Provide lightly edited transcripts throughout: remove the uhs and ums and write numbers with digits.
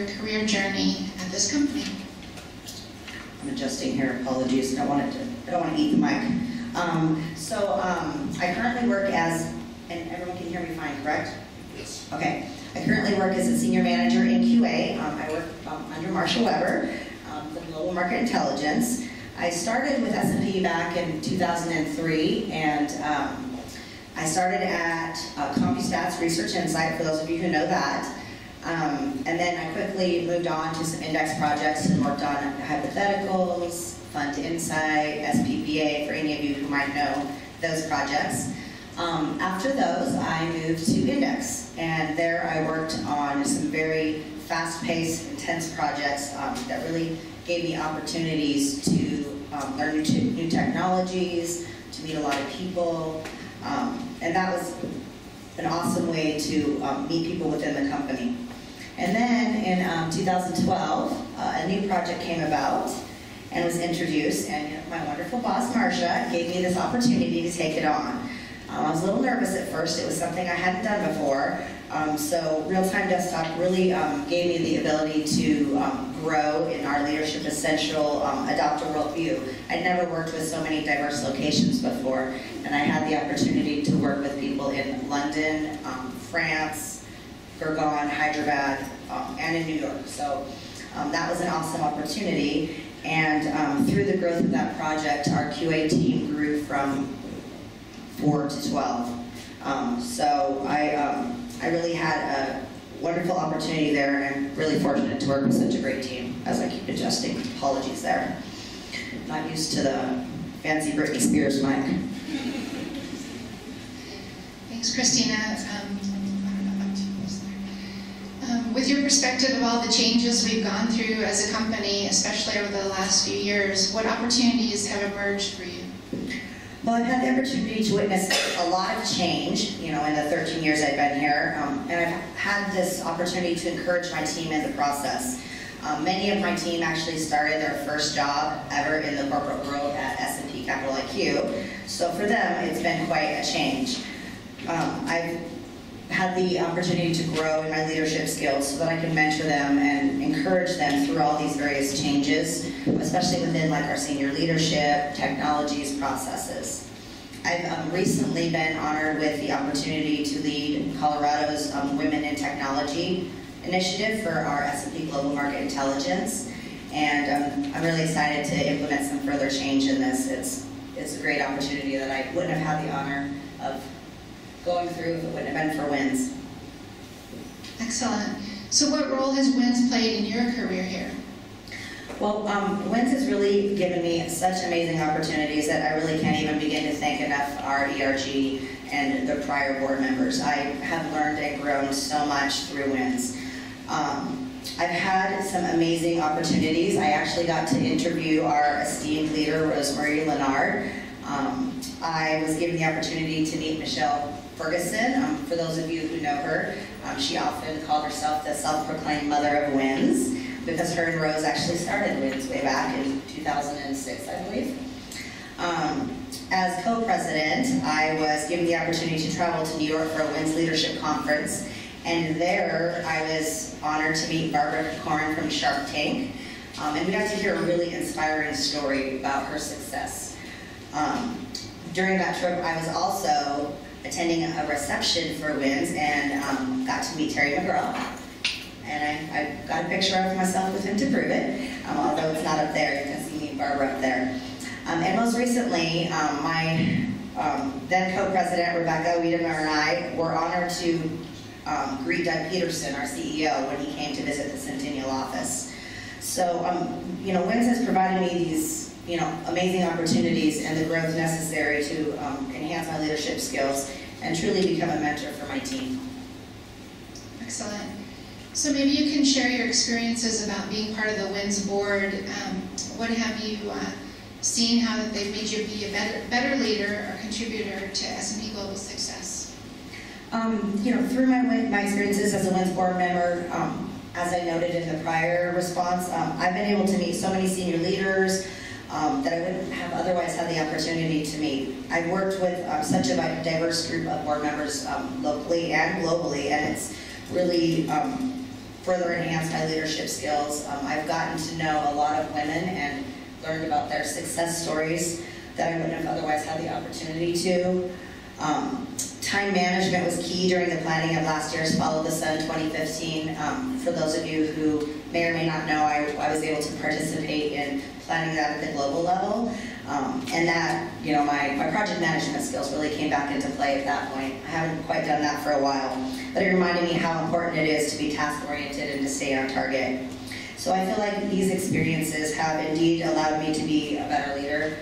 your career journey at this company? I'm adjusting here, apologies, I don't want to eat the mic. I currently work as, and everyone can hear me fine, correct? Yes. Okay. I currently work as a senior manager in QA. I work under Marshall Weber for Global Market Intelligence. I started with S&P back in 2003, and I started at CompuStats Research Insight, for those of you who know that. And then I quickly moved on to some index projects and worked on hypotheticals, Fund Insight, SPPA, for any of you who might know those projects. After those, I moved to Index, and there I worked on some very fast-paced, intense projects that really gave me opportunities to learn new technologies, to meet a lot of people, and that was an awesome way to meet people within the company. And then in 2012, a new project came about and was introduced, and my wonderful boss, Marcia, gave me this opportunity to take it on. I was a little nervous at first. It was something I hadn't done before. So Real-Time Desktop really gave me the ability to grow in our Leadership Essential Adopt a Worldview. I'd never worked with so many diverse locations before, and I had the opportunity to work with people in London, France, Gurgaon, Hyderabad, and in New York. So that was an awesome opportunity. And through the growth of that project, our QA team grew from 4 to 12. So I really had a wonderful opportunity there, and I'm really fortunate to work with such a great team, as I keep adjusting. Apologies there. Not used to the fancy Britney Spears mic. Thanks, Kristina. With your perspective of all the changes we've gone through as a company, especially over the last few years, what opportunities have emerged for you? Well, I've had the opportunity to witness a lot of change, in the 13 years I've been here, and I've had this opportunity to encourage my team in the process. Many of my team actually started their first job ever in the corporate world at S&P Capital IQ, so for them, it's been quite a change. I've had the opportunity to grow in my leadership skills so that I can mentor them and encourage them through all these various changes, especially within our senior leadership, technologies, processes. I've recently been honored with the opportunity to lead Colorado's Women in Technology initiative for our S&P Global Market Intelligence, and I'm really excited to implement some further change in this. It's a great opportunity that I wouldn't have had the honor of going through if it wouldn't have been for WINS. Excellent. So what role has WINS played in your career here? Well, WINS has really given me such amazing opportunities that I really can't even begin to thank enough our ERG and the prior board members. I have learned and grown so much through WINS. I've had some amazing opportunities. I actually got to interview our esteemed leader, Rosemary Leonard. I was given the opportunity to meet Michelle Ferguson. For those of you who know her, she often called herself the self-proclaimed mother of WINS, because her and Rose actually started WINS way back in 2006, I believe. As co-president, I was given the opportunity to travel to New York for a WINS leadership conference, and there I was honored to meet Barbara Corrin from Shark Tank, and we got to hear a really inspiring story about her success. During that trip, I was also attending a reception for WINS and got to meet Terry McGraw. And I got a picture of myself with him to prove it, although it's not up there. You can see me and Barbara up there. And most recently, my then co-president, Rebecca Wiedemer, and I were honored to greet Doug Peterson, our CEO, when he came to visit the Centennial office. So, WINS has provided me these amazing opportunities and the growth necessary to enhance my leadership skills and truly become a mentor for my team. Excellent. So maybe you can share your experiences about being part of the WINS board. What have you seen, how they've made you be a better leader or contributor to S&P Global's success? Through my experiences as a WINS board member, as I noted in the prior response, I've been able to meet so many senior leaders that I wouldn't have otherwise had the opportunity to meet. I've worked with such a diverse group of board members locally and globally, and it's really further enhanced my leadership skills. I've gotten to know a lot of women and learned about their success stories that I wouldn't have otherwise had the opportunity to. Time management was key during the planning of last year's Follow the Sun 2015. For those of you who may or may not know, I was able to participate in planning that at the global level. And that, you know, my project management skills really came back into play at that point. I haven't quite done that for a while, but it reminded me how important it is to be task-oriented and to stay on target. So I feel like these experiences have indeed allowed me to be a better leader.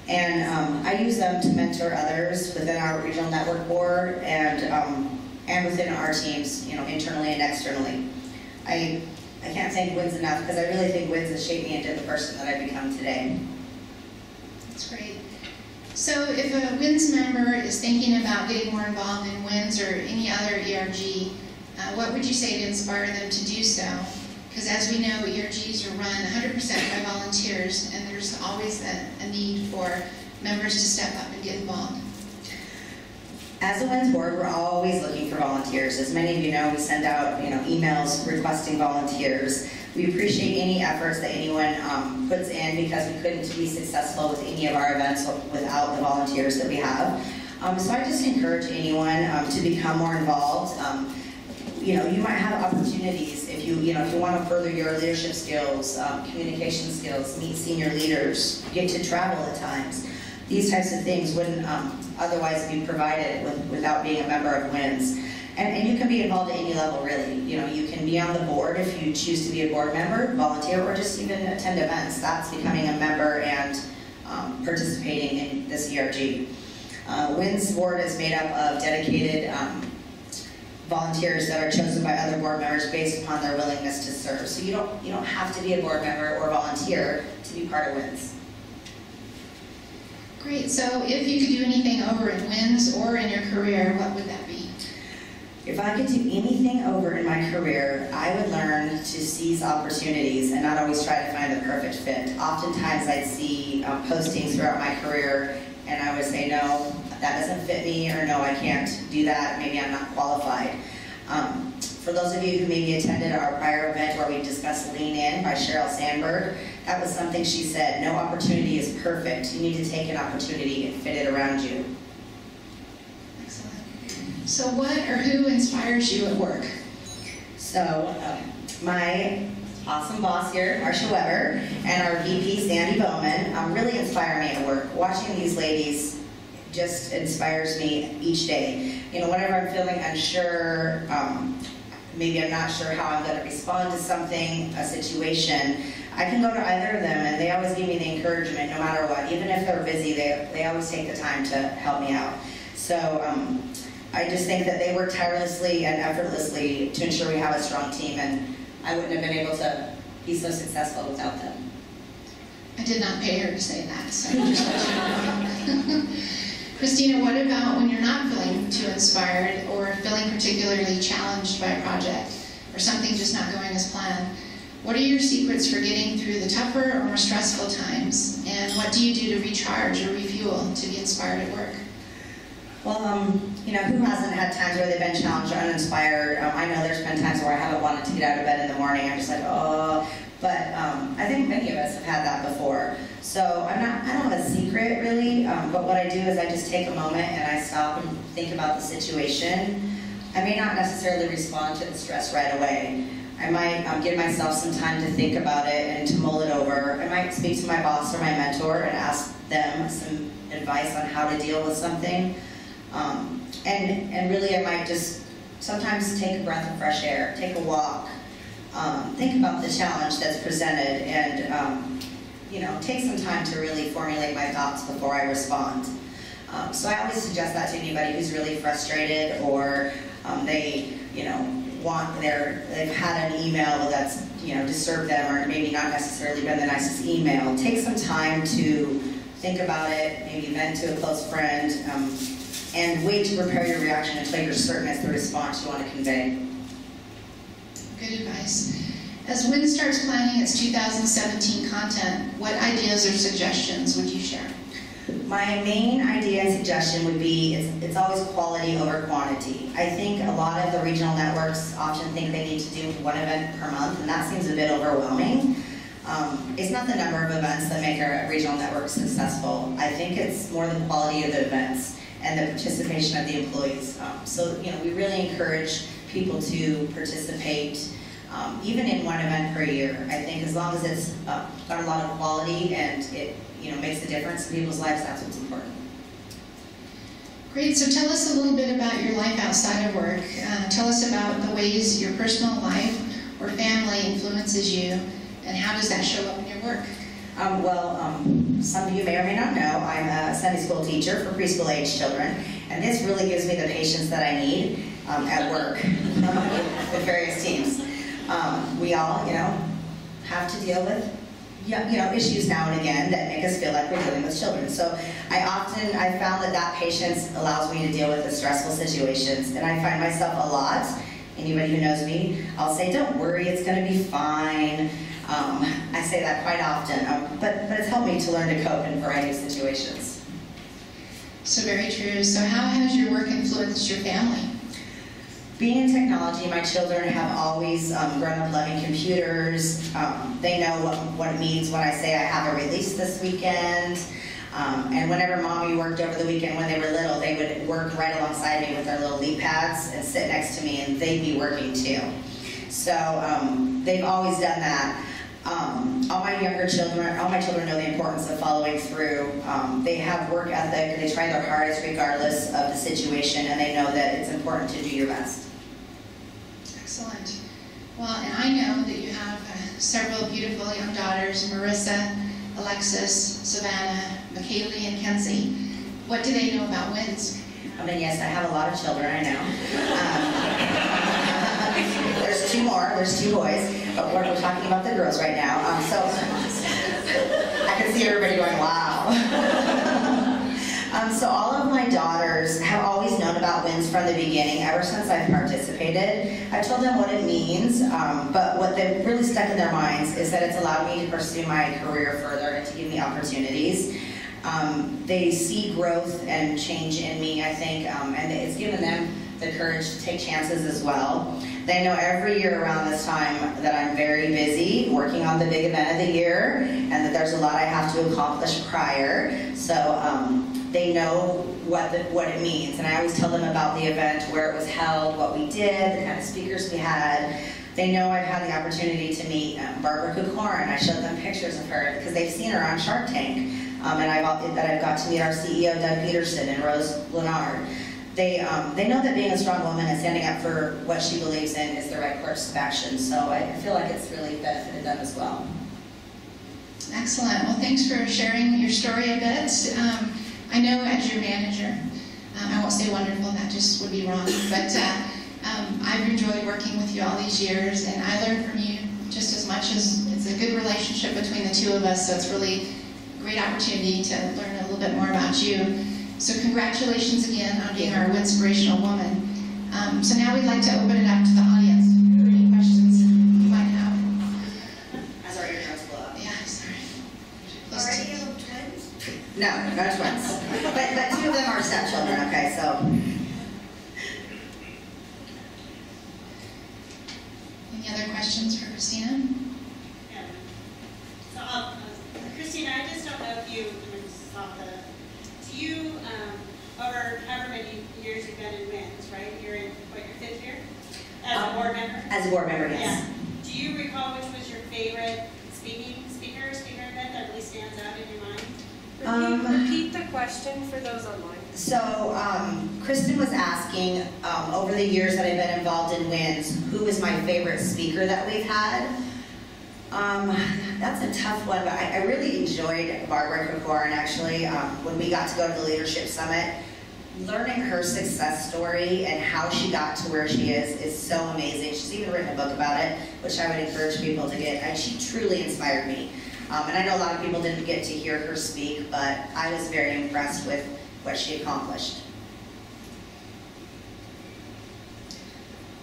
And I use them to mentor others within our regional network board and within our teams, you know, internally and externally. I can't thank WINS enough because I really think WINS has shaped me into the person that I've become today. That's great. So if a WINS member is thinking about getting more involved in WINS or any other ERG, what would you say to inspire them to do so? Because as we know, ERGs are run 100% by volunteers, and there's always a need for members to step up and get involved. As a WINS board, we're always looking for volunteers. As many of you know, we send out emails requesting volunteers. We appreciate any efforts that anyone puts in because we couldn't be successful with any of our events without the volunteers that we have. So I just encourage anyone to become more involved. You might have opportunities if you want to further your leadership skills, communication skills, meet senior leaders, get to travel at times. These types of things wouldn't otherwise be provided without being a member of WINS. And you can be involved at any level, really. You can be on the board if you choose to be a board member, volunteer, or just even attend events. That's becoming a member and participating in this ERG. WINS board is made up of dedicated volunteers that are chosen by other board members based upon their willingness to serve. So you don't have to be a board member or volunteer to be part of WINS. Great. So if you could do anything over in WINS or in your career, what would that be? If I could do anything over in my career, I would learn to seize opportunities and not always try to find the perfect fit. Oftentimes I'd see postings throughout my career and I would say, no, that doesn't fit me, or no, I can't do that, maybe I'm not qualified. For those of you who maybe attended our prior event where we discussed Lean In by Sheryl Sandberg, that was something she said, no opportunity is perfect. You need to take an opportunity and fit it around you. Excellent. So what or who inspires you at work? So my awesome boss here, Marcia Weber, and our VP, Sandy Bowman, really inspire me at work. Watching these ladies just inspires me each day. Whenever I'm feeling unsure, maybe I'm not sure how I'm going to respond to something, a situation, I can go to either of them and they always give me the encouragement no matter what. Even if they're busy, they always take the time to help me out. So I just think that they work tirelessly and effortlessly to ensure we have a strong team, and I wouldn't have been able to be so successful without them. I did not pay her to say that, so just let you know. Kristina, what about when you're not feeling too inspired or feeling particularly challenged by a project or something just not going as planned? What are your secrets for getting through the tougher or more stressful times? And what do you do to recharge or refuel to be inspired at work? Well, who hasn't had times where they've been challenged or uninspired? I know there's been times where I haven't wanted to get out of bed in the morning. I'm just like, oh. But I think many of us have had that before. So I don't have a secret really, but what I do is I just take a moment and I stop and think about the situation. I may not necessarily respond to the stress right away. I might give myself some time to think about it and to mull it over. I might speak to my boss or my mentor and ask them some advice on how to deal with something. And really I might just sometimes take a breath of fresh air, take a walk, think about the challenge that's presented, and take some time to really formulate my thoughts before I respond. So I always suggest that to anybody who's really frustrated, or they've had an email that's disturbed them, or maybe not necessarily been the nicest email. Take some time to think about it, maybe vent to a close friend, and wait to prepare your reaction until you're certain it's the response you want to convey. Good advice. As WINS starts planning its 2017 content, what ideas or suggestions would you share? My main idea and suggestion would be it's always quality over quantity. I think a lot of the regional networks often think they need to do one event per month, and that seems a bit overwhelming. It's not the number of events that make our regional network successful. I think it's more the quality of the events and the participation of the employees. So, we really encourage people to participate, even in one event per year. I think as long as it's got a lot of quality and it makes a difference in people's lives, that's what's important. Great, so tell us a little bit about your life outside of work. Tell us about the ways your personal life or family influences you, and how does that show up in your work? Some of you may or may not know, I'm a Sunday school teacher for preschool age children, and this really gives me the patience that I need at work with various teams. We all, have to deal with issues now and again that make us feel like we're dealing with children. So I found that patience allows me to deal with the stressful situations, and I find myself a lot, anybody who knows me, I'll say, don't worry, it's going to be fine. I say that quite often, but it's helped me to learn to cope in a variety of situations. So very true. So how has your work influenced your family? Being in technology, my children have always grown up loving computers. They know what it means when I say I have a release this weekend. And whenever Mommy worked over the weekend when they were little, they would work right alongside me with their little leap pads and sit next to me, and they'd be working too. So they've always done that. All my children know the importance of following through. They have work ethic, and they try their hardest regardless of the situation, and they know that it's important to do your best. Excellent. Well, and I know that you have several beautiful young daughters, Marissa, Alexis, Savannah, McKaylee, and Kenzie. What do they know about WINS? Yes, I have a lot of children, I know. There's two more, there's two boys, but we're talking about the girls right now. So I can see everybody going, wow. So all of my daughters have always known about WINS from the beginning, ever since I've participated. I've told them what it means, but what they've really stuck in their minds is that it's allowed me to pursue my career further and to give me opportunities. They see growth and change in me, I think, and it's given them the courage to take chances as well. They know every year around this time that I'm very busy working on the big event of the year, and that there's a lot I have to accomplish prior. So they know what it means, and I always tell them about the event, where it was held, what we did, the kind of speakers we had. They know I've had the opportunity to meet Barbara Kukorin. I showed them pictures of her because they've seen her on Shark Tank. And I've got to meet our CEO, Doug Peterson, and Rose Leonard. They know that being a strong woman and standing up for what she believes in is the right course of action. So I feel like it's really benefited them as well. Excellent. Well, thanks for sharing your story a bit. I know as your manager, I won't say wonderful, that just would be wrong, but I've enjoyed working with you all these years, and I learned from you just as much as it's a good relationship between the two of us, so it's really a great opportunity to learn a little bit more about you. So congratulations again on being our WINSpirational Woman. So now we'd like to open it up to the audience for any questions you might have. I'm sorry, your nose blew up. Yeah, sorry. Are any of them twins? No, no twins. But two of them are stepchildren, okay, so. Any other questions for Kristina? Yeah. So, Kristina, I just don't know if you saw do you, over however many years you've been in WINS, right? You're in, your 5th year? As a board member? As a board member, yes. Yeah. Do you recall which was your favorite speaker event that really stands out in your mind? Repeat the question for those online. So, Kristen was asking, over the years that I've been involved in WINS, who is my favorite speaker that we've had? That's a tough one, but I really enjoyed Barbara Kukorin, actually. When we got to go to the Leadership Summit, learning her success story and how she got to where she is so amazing. She's even written a book about it, which I would encourage people to get. And she truly inspired me. And I know a lot of people didn't get to hear her speak, but I was very impressed with what she accomplished.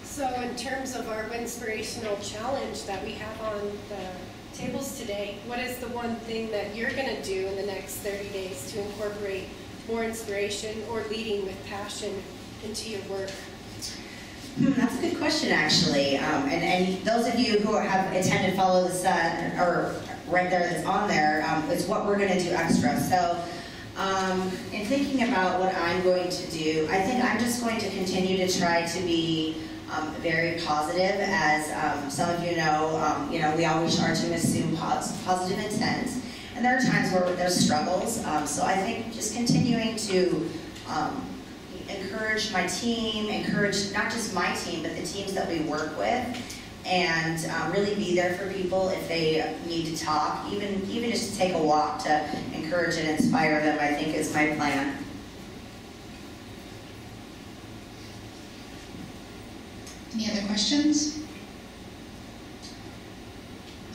So in terms of our WINSpirational challenge that we have on the tables today. What is the one thing that you're going to do in the next 30 days to incorporate more inspiration or leading with passion into your work? That's a good question, actually. And those of you who have attended Follow the Sun, or right there that's on there, is what we're going to do extra. So in thinking about what I'm going to do, I think I'm just going to continue to try to be very positive. As some of you know, we always are to assume positive intent. And there are times where there's struggles. So I think just continuing to encourage my team, encourage not just my team, but the teams that we work with, and really be there for people if they need to talk, even just to take a walk to encourage and inspire them, I think is my plan. Any other questions?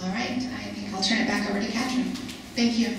All right, I think I'll turn it back over to Katrin. Thank you.